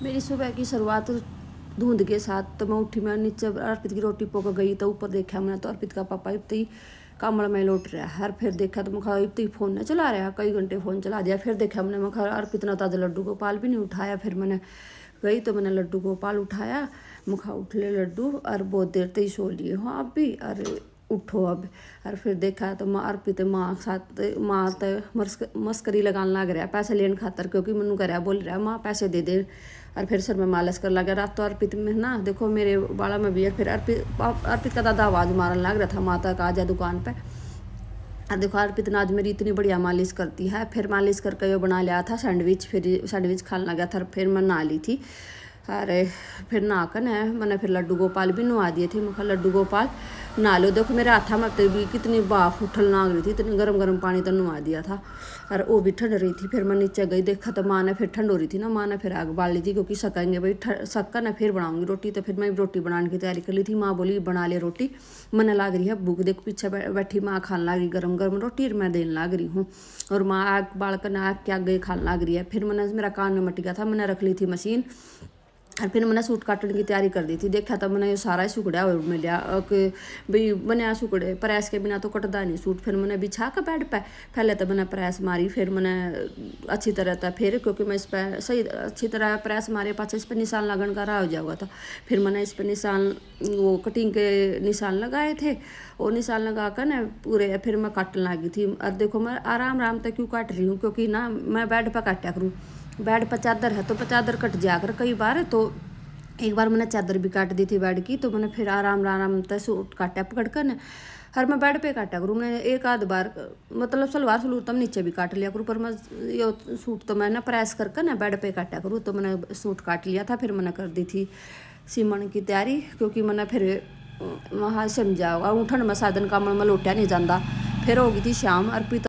मेरी सुबह की शुरुआत धुंध के साथ। तो मैं उठी, मैं नीचे अर्पित की रोटी पोक गई तो ऊपर देखा मैंने तो अर्पित का पापा इतनी ही कमल में लौट रहा है। फिर देखा तो मैं इतनी फ़ोन न चला रहा, कई घंटे फ़ोन चला दिया। फिर देखा मैंने, मैं अर्पित ने ताज़ा लड्डू गोपाल भी नहीं उठाया। फिर मैंने गई तो मैंने लड्डू गोपाल उठाया। मुखा उठ ले लड्डू और बहुत देर तक ही सो लिए हो आप भी, अरे उठो अब। और फिर देखा तो माँ अर्पित माँ साथ माँ तो मस्करी लगाने लग रहा पैसे लेने खातर, क्योंकि मैनू कर बोल रहा माँ पैसे दे दे। और फिर सर में मालिश कर लगा। रात तो अर्पित में ना देखो मेरे बाला में भी है। फिर अर्पित का दादा आवाज़ मारने लग रहा था, माता का आ जा दुकान पे। और देखो अर्पित ने आज मेरी इतनी बढ़िया मालिश करती है। फिर मालिश करके वो बना लिया था सैंडविच, फिर सैंडविच खाने लगा था। फिर मैं नहा ली थी, अरे फिर नहा कर है मैंने फिर लड्डू गोपाल भी नहा दिए थे। मैं लड्डू गोपाल नहा लो, देखो मेरे हाथा में भी कितनी बाफ उठल नाग रही थी, इतनी गर्म गर्म पानी तो नहा दिया था और वो भी ठंड रही थी। फिर मैं नीचे गई, देखा तो माँ ने फिर ठंड हो रही थी ना, माँ ने फिर आग बाल ली थी, क्योंकि सकेंगे भाई सक्का ना फिर बनाऊंगी रोटी। तो फिर मैं रोटी बनाने की तैयारी कर ली थी। माँ बोली बना ले रोटी, मैंने लाग रही है भूख, देखो पीछे बैठी माँ खाने लग रही गर्म गर्म रोटी और मैं देने लग रही हूँ। और माँ आग बाल कर आग के आगे खाने लग रही है। फिर मैंने मेरा कान में मट गया था, मैंने रख ली थी मशीन और फिर मैंने सूट काटने की तैयारी कर दी थी। देखा तो मैंने ये सारा सुकड़ा हो मिलिया कि भाई बने सुकड़े प्रेस के बिना तो कटदा नहीं सूट। फिर मैंने बिछा कर बेड पे पहले तो मैंने प्रेस मारी, फिर मैंने अच्छी तरह था फिर, क्योंकि मैं इस पर सही अच्छी तरह प्रेस मारे पाछे इस पर निशान लगन का रहा हो जाऊगा था। फिर मैंने इस पर निशान वो कटिंग के निशान लगाए थे, वो निशान लगा कर ना पूरे फिर मैं काटने लगी थी। और देखो मैं आराम आराम तक क्यों काट रही हूँ, क्योंकि ना मैं बेड पर काटा करूँ, बेड पर चादर है तो चादर कट जा कर कई बार। तो एक बार मैंने चादर भी काट दी थी बेड की, तो मैंने फिर आराम आराम तक सूट काटा पकड़ कर न। हर मैं बेड पे काटा करूँ, मैंने एक आध बार मतलब सलवार सलूर तो नीचे भी काट लिया करूँ, पर मैं ये सूट तो मैंने प्रेस करके ना बेड पे काटा करूँ। तो मैंने सूट काट लिया था। फिर मैंने कर दी थी सीमन की तैयारी, क्योंकि मैंने फिर वहाँ समझा उठन में साधन काम में लौटा नहीं जाता। फिर हो गई थी शाम। अर्पित